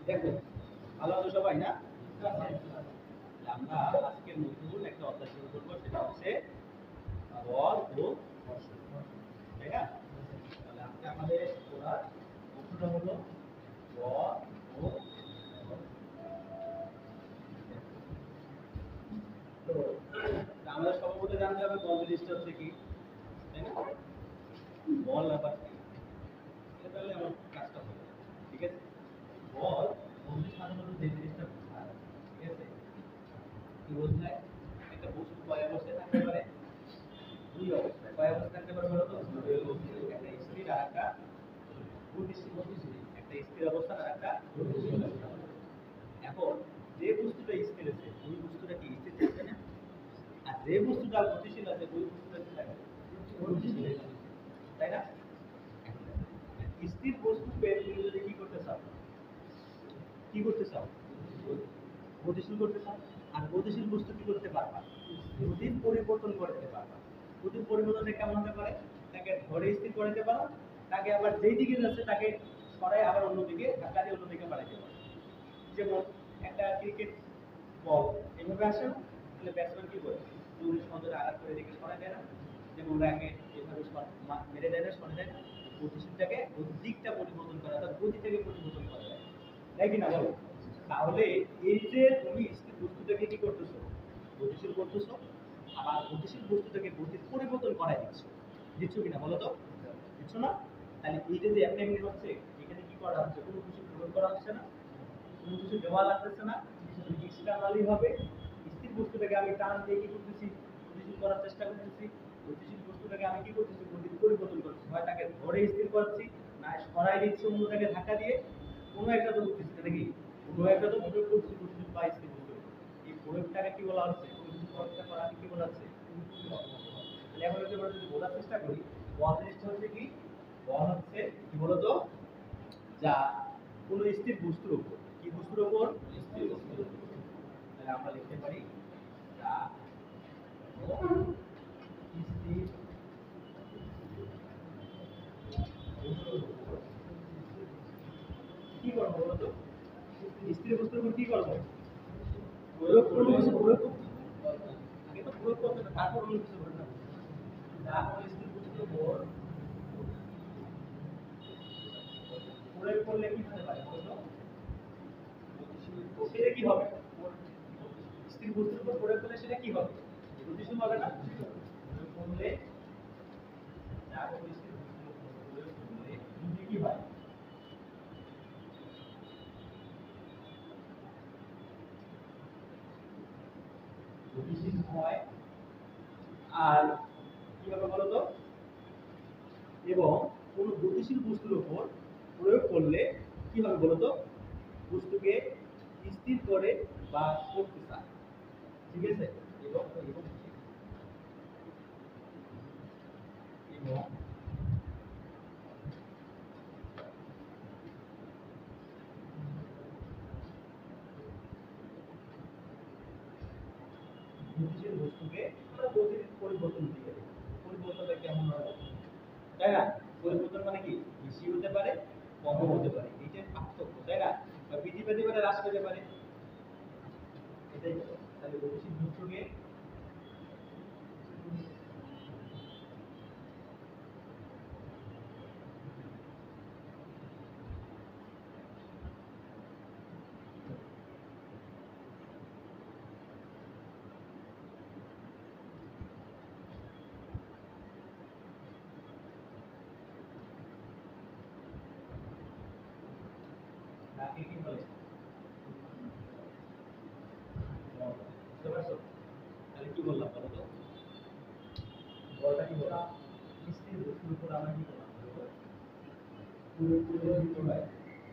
দেখো ভালো আছো সবাই না? আমরা আজকে নতুন একটা অধ্যায় শুরু করবো, সেটা হচ্ছে বল ও ঘর্ষণ, তাই না? তাহলে আজকে আমাদের পড়ার অংশটা হলো বল ও ঘর্ষণ। তো আমাদের সর্বপ্রথমে জানতে হবে বল জিনিসটা হচ্ছে কি, তাই না? বল ব্যাপার কি, এটা তাহলে আমার কাজটা হবে, ঠিক আছে? বল বলতে সাধারণত যে জিনিসটা বোঝায়, ঠিক আছে, কি বোঝায়? একটা বস্তু কয় অবস্থায় থাকতে পারে? দুই অবস্থায়। কয় অবস্থায় থাকতে পারে বলো তো? একটা স্থির আর একটা গতিশীল। একটা স্থির অবস্থা আর একটা গতিশীল অবস্থা। এখন যে বস্তুটা স্থির আছে ওই বস্তুটা কি স্থির থাকবে না? আর যে বস্তুটা গতিশীল আছে ওই বস্তুটা কি থাকবে? গতিশীল, তাই না? স্থির বস্তু পেয়ে তুমি যদি কি করতে চাও, কি করতে চাও? গতিশীল করতে চাও। আর গতিশীল বস্তু কি করতে পারবা? গতির পরিবর্তন করতে পারবা। গতির পরিবর্তনটা কেমন হতে পারে? তাকে ধরে স্থির করতে পারো, তাকে আবার যেই দিকে যাচ্ছে তাকে সরাই আবার অন্যদিকে ধাক্কা দিয়ে অন্যদিকে বাড়াইতে পারো। যেমন একটা ক্রিকেট বল এভাবে আসে না, তাহলে ব্যাটসম্যান কি করে? দূরে সদরে আঘাত করে দিকে সরাই দেয় না, যেমন র্যাকেট এভাবে মেরে দেয় না, সরে দেয় না। গতিশীলটাকে দিকটা পরিবর্তন করা, অর্থাৎ গতিটাকে পরিবর্তন করা যায়, তাই কিনা বলো? তাহলে এই যে তুমি স্থির বস্তুটাকে কি করতেছো, গতিশীল করতেছো, আবার গতিশীল বস্তুটাকে গতির পরিবর্তন করাই দিচ্ছ, দিচ্ছ কিনা বলো তো? দিচ্ছ না? তাহলে এইটা যে এমনি এমনি হচ্ছে, এখানে কি করা হচ্ছে? কোনো কিছু প্রয়োগ করা হচ্ছে না, কোনো কিছু দেওয়া লাগতেছে না, এক্সটার্নালি হবে। স্থির বস্তুটাকে আমি টান দিয়ে কি করতেছি? গতিশীল করার চেষ্টা করতেছি। গতিশীল বস্তুটাকে আমি কি করতেছি? গতির পরিবর্তন করতেছি, হয় তাকে ধরে স্থির করছি, না সরাই দিচ্ছি অন্যটাকে ধাক্কা দিয়ে। কোনো একটা তো করতেছি, নাকি কোনো একটা তো প্রয়োগ করছি গতিশীল বা স্থির বস্তুর। এই প্রয়োগটাকে কি বলা হচ্ছে? কোনো কিছু পরীক্ষা করাকে কি বলা হচ্ছে? তাহলে এখন যদি আমরা যদি বোঝার চেষ্টা করি, বল জিনিসটা হচ্ছে কি? বল হচ্ছে কি বলতো? যা কোনো স্থির বস্তুর উপর, কি বস্তুর উপর? স্থির বস্তুর উপর। তাহলে আমরা লিখতে পারি যা স্থির বস্তুর উপর কি করবো বলতো? স্থির বস্তুর উপর কি করবো? প্রয়োগ করবো, কিছু প্রয়োগ করতে হবে। আগে তো প্রয়োগ করতে হবে, তারপর অন্য কিছু ঘটনা ঘটবে। যা কোনো স্থির বস্তুর উপর প্রয়োগ করলে কি হতে পারে বলতো? সেটা কি হবে? স্থির বস্তুর উপর প্রয়োগ করলে সেটা কি হবে? গতিশীল হবে না? প্রয়োগ করলে যা কোনো স্থির বস্তুর উপর প্রয়োগ করলে দুটি কি হয়? গতিশীল হয়। আর কি হবে বলতো? এবং কোন গতিশীল বস্তুর উপর প্রয়োগ করলে কি হবে বলতো? বস্তুকে স্থির করে বা করতে চায়, ঠিক আছে? এবং এবং এবং গতিশীল বস্তুকে আমরা গতির পরিবর্তন দিয়ে দেবো। পরিবর্তনটা কেমন হবে, তাই না? পরিবর্তন মানে কি? বেশি হতে পারে, কম হতে পারে, এইটার পার্থক্য, তাই না? বা বৃদ্ধি পেতে পারে, হ্রাস পেতে পারে, এটাই তো। তাহলে গতিশীল বস্তুকে তাকে কি বলে? বুঝতে পারছো? তাহলে কি বললাম বলো তো? বলটা কি বললাম? স্থির বস্তুর উপর আমরা কি করলাম বলো? প্রয়োগ করলে যদি হয়,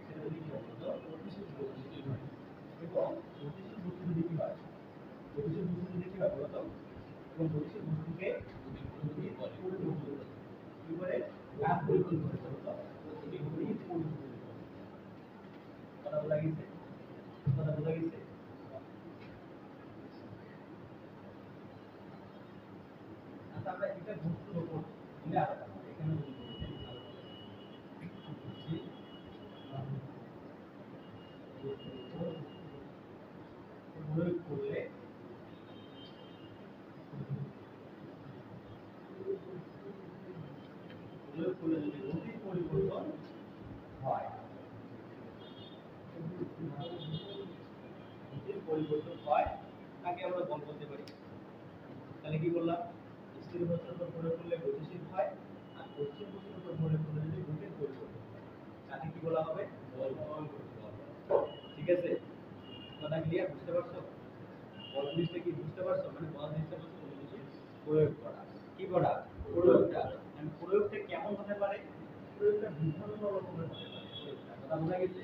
সেটা যদি কি হয় বলো? গতিশীল বস্তু হয়। এবং গতিশীল বস্তু যদি কি হয়? গতিশীল বস্তু যদি কি হয় বলো তো? এবং গতিশীল বস্তুকে গতির পরিবর্তন করে। কি করে? কাজ পরিবর্তন করে বলো তো? গতির পরিবর্তন করে। কথা বোঝা গেছে? কথা বোঝা গেছে? আচ্ছা, আমরা এটা বস্তুর উপর দিলে আলাদা, এখানে যদি বলি, করলে যদি গতির পরিবর্তন হয়, গতির পরিবর্তন হয় তাকে আমরা বল বলতে পারি। তাহলে কি বললাম, স্থির বস্তুর উপর প্রয়োগ করলে গতিশীল হয়, আর গতিশীল বস্তুর উপর প্রয়োগ করলে যদি গতির পরিবর্তন হয় তাকে কি বলা হবে, বল। ঠিক আছে, কথা ক্লিয়ার, বুঝতে পারছো? বল জিনিসটা কি বুঝতে পারছো? মানে বল জিনিসটা হচ্ছে কোনো কিছু প্রয়োগ করা। কি করা? প্রয়োগটা। মানে প্রয়োগটা কেমন হতে পারে? প্রয়োগটা বিভিন্ন রকমের হতে পারে। প্রয়োগটা কথা বোঝা গেছে?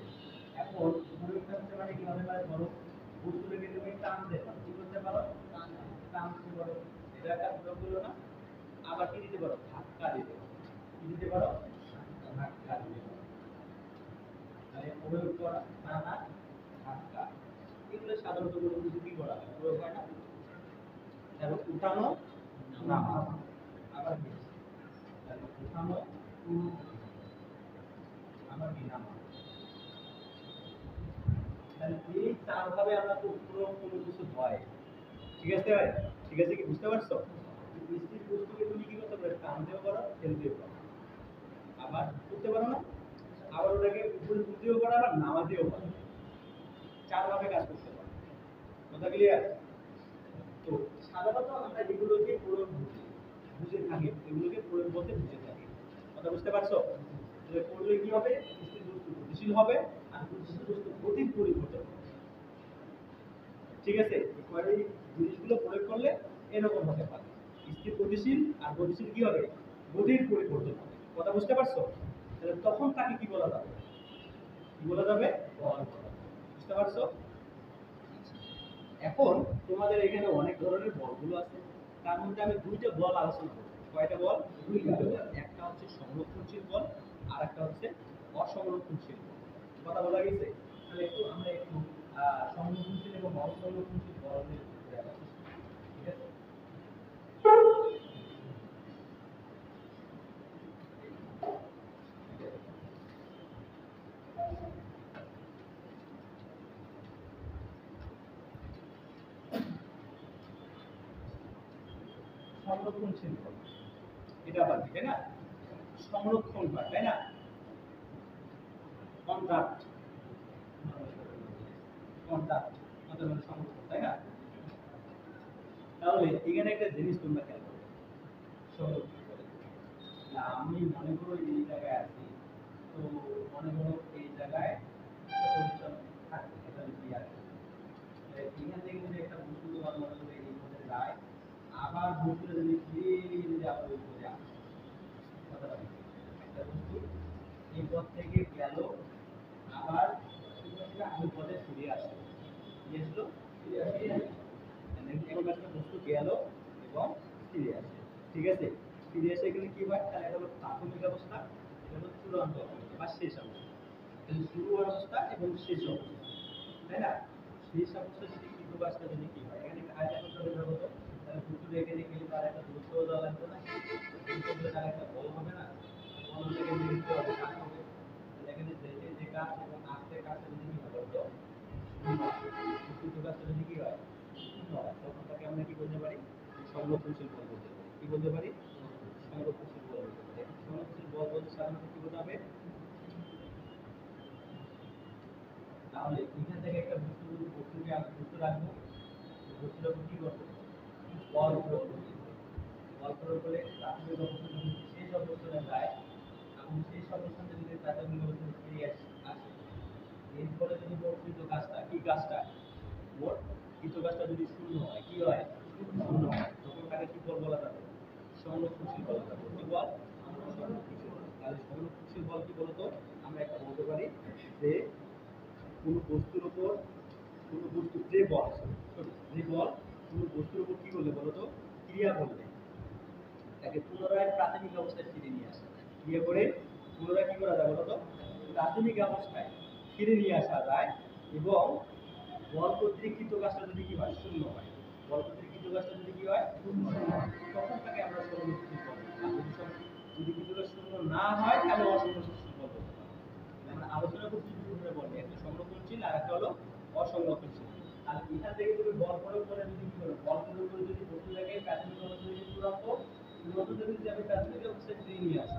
এখন প্রয়োগটা হতে পারে কি হতে পারে, ধরো বস্তুটাকে তুমি টানতে পারো, কি করতে পারো, টানতে পারো, এটা একটা প্রয়োগ হলো না? আবার কি দিতে পারো, ধাক্কা দিতে পারো। কি দিতে পারো, ধাক্কা দিতে পারো। তাহলে প্রয়োগ করা, টানা, ধাক্কা, এগুলো সাধারণত কোনো কিছু কি করা হয়, প্রয়োগ হয় না? তাহলে উঠানো, নামানো, আবার কি, তাহলে উঠানো, আবার কি, নামানো। তাহলে এই চার ভাবে আমরা তো প্রয়োগ কোনো কিছু হয়। ঠিক আছে ভাই? ঠিক আছে, কি বুঝতে পারছো? স্থির বস্তুকে তুমি কি করতে পারো, টানতেও পারো, ফেলতেও পারো, আবার করতে পারো না, আবার ওটাকে উপরে তুলতেও পারো, আবার নামাতেও পারো। চার ভাবে কাজ করতে পারো। কথা ক্লিয়ার? তো সাধারণত আমরা এগুলোকে প্রয়োগ বুঝে থাকি, এগুলোকে প্রয়োগ বলতে বুঝে থাকি। কথা বুঝতে পারছো? তাহলে করলে কি হবে, স্থির বস্তু গতিশীল হবে, আর গতিশীল বস্তু গতির পরিবর্তন হবে। ঠিক আছে, এই জিনিসগুলো প্রয়োগ করলে এরকম হতে পারে, স্থির গতিশীল, আর গতিশীল কি হবে, গতির পরিবর্তন হবে। কথা বুঝতে পারছো? তাহলে তখন তাকে কি বলা যাবে, কি বলা যাবে, বল বলা যাবে। বুঝতে পারছো? এখন তোমাদের এখানে অনেক ধরনের বলগুলো আছে, তার মধ্যে আমি দুইটা বল আলোচনা করব। কয়টা বল? দুইটা বল। একটা হচ্ছে সংরক্ষণশীল বল, আর একটা হচ্ছে অসংরক্ষণশীল বল। কথা বলা গেছে? তাহলে আমরা একটু সংরক্ষণশীল এবং অসংরক্ষণশীল বল নিয়ে ঘুরে আসি। ঠিক আছে? সংরক্ষণশীল বল, এটা আবার কি, তাই না? সংরক্ষণ হয়, তাই না? কন্ট্রাক্ট, কন্ট্রাক্ট আমাদের মানে সংরক্ষণ, তাই না? তাহলে এখানে একটা জিনিস তোমরা খেয়াল করো, সংরক্ষণ করে। না, আমি মনে করো এই জায়গায় আছি, তো মনে করো এই জায়গায় পরিচয় থাকে, এটা যদি আছে, এখান থেকে যদি একটা বস্তু তোমার মনে করে এই পথে যায়, আবার বস্তুটা যদি ফিরে যদি আবার ওই পথে আসে, কথাটা বুঝতে হবে। একটা বস্তু এই পথ থেকে গেল, আবার ওই পথে ফিরে আসলো, ফিরে আসলো, ফিরে আসে, এরকম একটা বস্তু গেল এবং ফিরে আসে। ঠিক আছে, ফিরে এসে এখানে কি হয়, তাহলে এটা হলো প্রাথমিক অবস্থা, এটা হলো চূড়ান্ত অবস্থা বা শেষ অবস্থা। তাহলে শুরু অবস্থা এবং শেষ অবস্থা, তাই না? শেষ অবস্থা যদি কিন্তু কাজটা যদি কি হয়, এখানে একটা আয়তন করে ধরো তো, তাহলে পুতুল এখানে গেলে তার একটা দূরত্ব দেওয়া লাগবে না, দূরত্ব দিলে তার একটা বল হবে না, বল হলে এখানে নিতে হবে, কাজ হবে। তাহলে এখানে যেতে যে কাজ এবং আসতে কাজটা যদি কি হয় বলতো, কিন্তু কাজটা যদি কি হয়, শূন্য হয়, তখন তাকে আমরা কি বলতে পারি, সংরক্ষণশীল বল বলতে পারি। কি বলতে পারি, সংরক্ষণশীল বল বলতে পারি। সংরক্ষণশীল বল বলতে সাধারণত কি বলতে হবে, তাহলে এখান থেকে একটা বস্তুকে বস্তু রাখবো, বস্তুটাকে কি করবো, বল প্রয়োগ করবো। বল প্রয়োগ করলে প্রাথমিক অবস্থা যদি শেষ অবস্থানে যায়, এবং শেষ অবস্থানে যদি প্রাথমিক অবস্থানে ফিরে আসে, এরপরে যদি মোট কৃত কাজটা, কি কাজটা, মোট কৃত কাজটা যদি শূন্য হয়, কি হয়, শূন্য হয়, তখন তাকে কি বল বলা যাবে, সংরক্ষণশীল বলা যাবে। কি বল, সংরক্ষণশীল বল। তাহলে সংরক্ষণশীল বল কি বলতো, আমরা একটা বলতে পারি যে কোনো বস্তুর উপর, কোনো বস্তু যে বল, যে বল কোনো বস্তুর উপর কি করলে বলতো, ক্রিয়া করলে তাকে পুনরায় প্রাথমিক অবস্থায় ফিরে নিয়ে আসে। ক্রিয়া করে পুনরায় কি করা যায় বলতো, প্রাথমিক অবস্থায় ফিরে নিয়ে আসা যায়। এবং বল কর্তৃক কৃত কাজটা যদি কি হয়, শূন্য হয়, বল কর্তৃক কৃত কাজটা যদি কি হয়, শূন্য হয়, তখন তাকে আমরা সংরক্ষণশীল বল বলি। আর যদি কৃত কাজ শূন্য না হয় তাহলে অসংরক্ষণশীল বল বলতে পারি। আমরা আলোচনা করছি দুটো ধরনের বল, একটা সংরক্ষণশীল আর একটা হলো অসংরক্ষণশীল। আর এখান থেকে তুমি বল প্রয়োগ করে যদি কি করো, বল প্রয়োগ করে যদি বস্তুটাকে প্রাথমিক অবস্থায় যদি চূড়ান্ত যদি আমি প্রাথমিক অবস্থায় ফিরিয়ে নিয়ে আসি,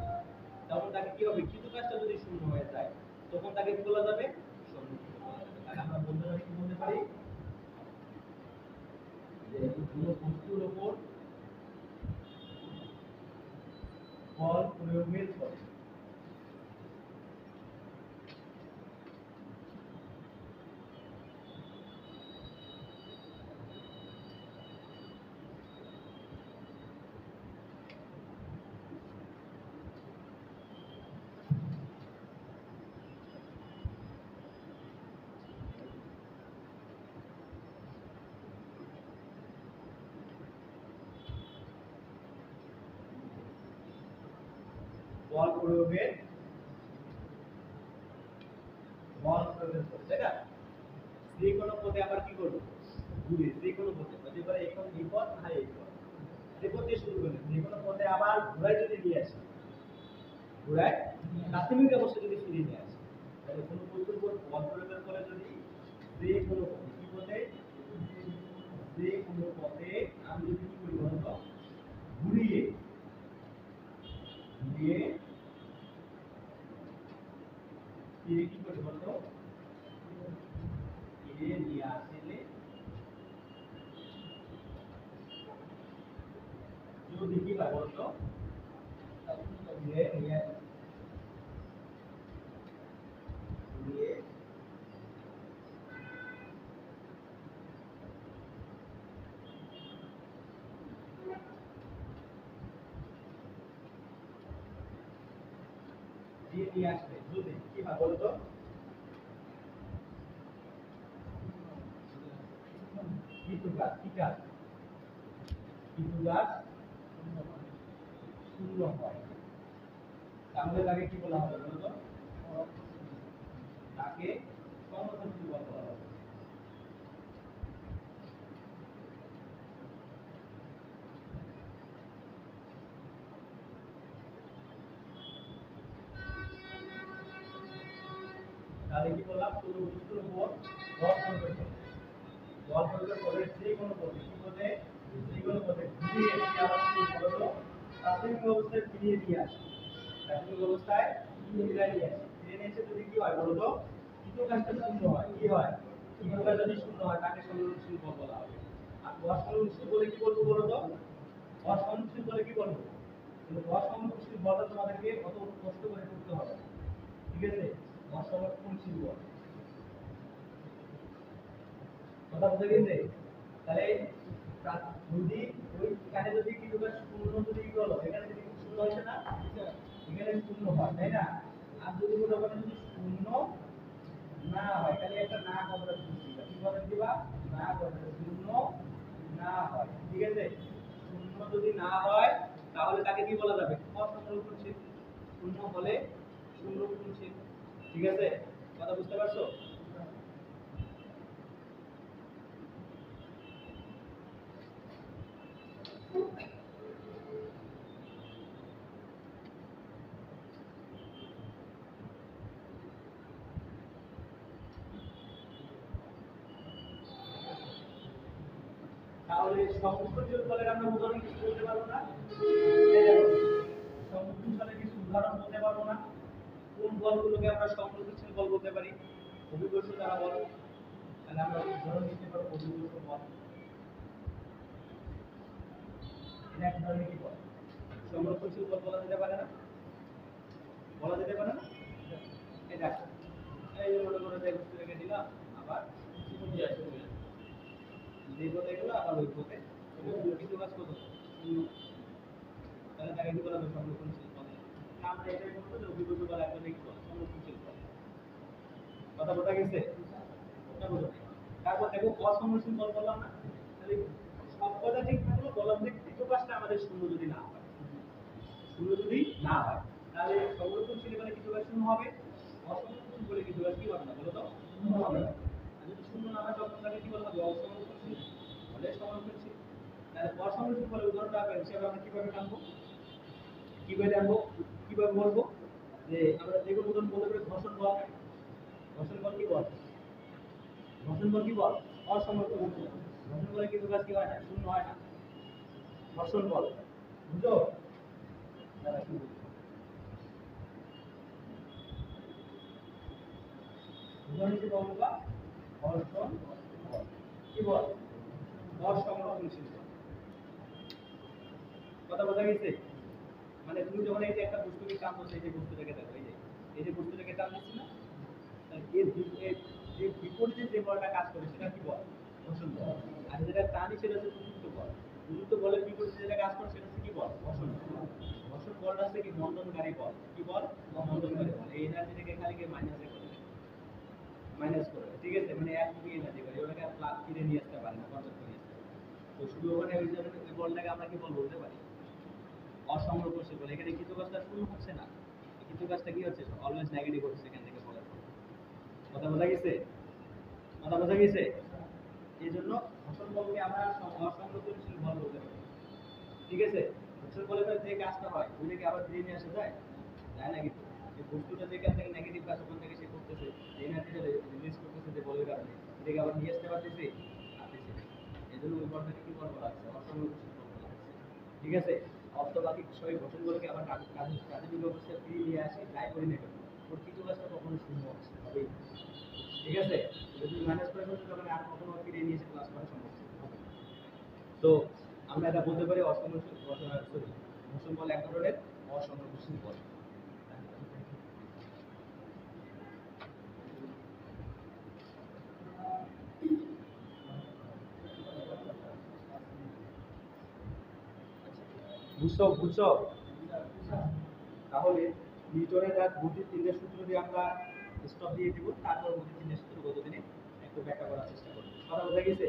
তখন তাকে কি হবে, কৃত কাজটা যদি শূন্য হয়ে যায় তখন তাকে কি বলা যাবে, সম্মুখীন বলা যাবে। তাহলে আমরা বলতে পারি, কি বলতে পারি, যে কোনো বস্তুর উপর বল প্রয়োগের ফলে বল প্রয়োগের তাই না, যে কোনো পদে আবার কি করবো, ঘুরে যে কোনো পদে হতে পারে এখন এই পদ না এই পদ, যে পদ দিয়ে শুরু করলেন যে কোনো পদে আবার ঘোরায় যদি নিয়ে আসি, ঘোরায় প্রাথমিক অবস্থা যদি ফিরিয়ে নিয়ে আসি, তাহলে কোনো বস্তুর উপর বল প্রয়োগের ফলে যদি যে কোনো পদে কি পদে, যে কোনো পদে আমি যদি কি করি বলতো, ঘুরিয়ে ঘুরিয়ে কি করি বলতো, ফিরিয়ে নিয়ে আসলে যদি কি হয় বলতো, ফিরিয়ে নিয়ে ঘুরিয়ে দিয়ে নিয়ে আসলে যদি কি হয় বলতো, কিছু কাজ কি কাজ, কিছু কাজ শূন্য হয়, তাহলে তাকে কি বলা হবে বলতো, তাকে সমসংখ্যক বল বলা হবে। তাহলে কি বললাম, কোনো বস্তুর উপর বল প্রয়োগের ফলে, বল প্রয়োগের ফলে যে কোনো পদে কি পদে, যে কোনো পদে ঘুরিয়ে কি আবার কি বলতো, প্রাথমিক অবস্থায় ফিরিয়ে দিয়ে আসে, প্রাথমিক অবস্থায় ফিরিয়ে নিয়ে আসে, ফিরিয়ে নিয়ে এসে যদি কি হয় বলতো, কিছু কাজটা শূন্য হয়, কি হয়, কিছু কাজ যদি শূন্য হয় তাকে সংরক্ষণশীল বল বলা হবে। আর অসংরক্ষণশীল বলে কি বলবো বলতো, অসংরক্ষণশীল বলে কি বলবো, কিন্তু অসংরক্ষণশীল বলটা তোমাদেরকে অত কষ্ট করে করতে হবে না, ঠিক আছে, অসংরক্ষণশীল বল, কথা বুঝে গেছে। তাহলে যদি ওইখানে যদি কি হবে, শূন্য যদি কি হলো, এখানে যদি শূন্য হয়েছে না, এখানে শূন্য হয় তাই না, আর যদি কোনো ওখানে যদি শূন্য না হয় তাহলে একটা না কথাটা দিবা, কি কথা দিবা, না কথাটা শূন্য না হয়, ঠিক আছে, শূন্য যদি না হয় তাহলে তাকে কি বলা যাবে, অসংরক্ষণশীল, শূন্য হলে সংরক্ষণশীল, ঠিক আছে, কথা বুঝতে পারছো। তাহলে সংরক্ষণশীল বলের আমরা উদাহরণ কিছু বলতে পারবো না, এই দেখো সংরক্ষণশীলের কিছু উদাহরণ বলতে পারবো না, কোন বলগুলোকে আমরা সংরক্ষণশীল বল বলতে পারি, অভিকর্ষ দ্বারা বল, তাহলে আমরা উদাহরণ দিতে পারবো অভিকর্ষ বল, এটা এক ধরনের কি বল, সংরক্ষণশীল বল বলা যেতে পারে না, বলা যেতে পারে না, এই দেখো এই যে মনে করো যে বস্তু রেখে দিলাম, আবার যে পথে গেলো আবার ওই পথে, কিন্তু কাজ কত শূন্য, তাহলে তাকে কি বলা হবে, সংরক্ষণশীল বল। আমরা এটাই বলবো যে অভিকর্ষ বল একটা কি বল, সংরক্ষণশীল বল, কথা বোঝা গেছে, কথা বোঝা নাই। তারপর দেখো অসংরক্ষণশীল বল বললাম না, তাহলে সব কথা ঠিক থাকলো, বললাম যে তৃতীয় পাঁচটা আমাদের শূন্য যদি না হয়, শূন্য যদি না হয় তাহলে সংরক্ষণশীল বলে কিছু কাজ শূন্য হবে, অসংরক্ষণশীল বলে কিছু কাজ কি হবে না বলো তো, শূন্য হবে না। আর যদি শূন্য না হয় তখন তাকে কি বলা হবে, অসংরক্ষণশীল বলে সংরক্ষণশীল। তাহলে অসংরক্ষণশীল বলে উদাহরণটা হিসেবে আমরা কিভাবে টানবো, কিভাবে টানবো, কিভাবে বলবো, যে আমরা যে কোনো উদাহরণ বলতে পারি ঘর্ষণ বল, ঘর্ষণ বল কি বল, ঘর্ষণ বল কি বল, অসংরক্ষণশীল, ঘর্ষণ বলে কিছু কাজ কি হয় না, শূন্য হয় না, ঘর্ষণ বল, বুঝছো, দাঁড়া কি বলবো, উদাহরণ হিসেবে বলবা ঘর্ষণ বল। কি বল? ভর সংরক্ষণশীল বল। কথা বোঝা গেছে? মানে তুমি যখন এই যে একটা বস্তুকে টানছো, এই যে বস্তুটাকে দেখো, এই যে বস্তুটাকে টানতেছি না, তাহলে যে বিপরীতে যে বলটা কাজ করে সেটা কি বল? ঘর্ষণ বল। আর যেটা টানি সেটা হচ্ছে প্রযুক্ত বল। প্রযুক্ত বলের বিপরীতে যেটা কাজ করে সেটা হচ্ছে কি বল? ঘর্ষণ বল। ঘর্ষণ বলটা হচ্ছে কি মন্দনকারী বল। কি বল? মন্দনকারী বল। এই এনার্জিটাকে খালি মাইনাসে করে, মাইনাস করে, ঠিক আছে? মানে এক দিকে এনার্জি করে, ওটাকে আর প্লাস ফিরে নিয়ে আসতে পারে না, কনসেপ্ট নিয়ে আসতে পারে। তো শুধু ওখানে ওই যে বলটাকে আমরা কি বল বলতে পারি? অসংরক্ষণশীল বলে। এখানে কিছু কাজটা শুরু হচ্ছে না, কিছু কাজটা কি হচ্ছে? অলওয়েজ নেগেটিভ হচ্ছে এখান থেকে বলার পর। কথা বোঝা গেছে? কথা বোঝা গেছে? এই জন্য ঘর্ষণ বলকে আমরা অসংরক্ষণশীল বল বলতে পারি, ঠিক আছে? ঘর্ষণ বলে যে কাজটা হয় ওইটাকে আবার ফিরে নিয়ে আসা যায়? যায় না কিন্তু। যে বস্তুটা যেখান থেকে নেগেটিভ কাজ ওখান থেকে সে করতেছে, যে এনার্জিটা রিলিজ করতেছে যে বলের কারণে, এটাকে আবার নিয়ে আসতে পারতেছে? পারতেছে না। এই জন্য ওই বলটাকে কি বল বলা হচ্ছে? অসংরক্ষণশীল বল বলা হচ্ছে, ঠিক আছে? অর্থবাদী বিষয়ে ঘর্ষণ বলকে আবার কাজের অবস্থায় ফিরিয়ে নিয়ে আসে, যাই করি না কেন ওর কিছু কাজটা কখনো শূন্য হবেই না, ঠিক আছে? যদি মাইনাস করে ফেলতে তখন আর কখনো ফিরিয়ে নিয়ে এসে প্লাস করা সম্ভব হবে না। তো আমরা এটা বলতে পারি অসংরক্ষণ, সরি, ঘর্ষণ বল এক ধরনের অসংরক্ষণশীল বল। বুঝছো? বুঝছো? তাহলে নিউটনের আর গতির তিনটে সূত্র দিয়ে আমরা স্টপ দিয়ে দিব, তারপর গতির তিনটে সূত্র গতদিনে একটু ব্যাখ্যা করার চেষ্টা করব। কথা বোঝা গেছে?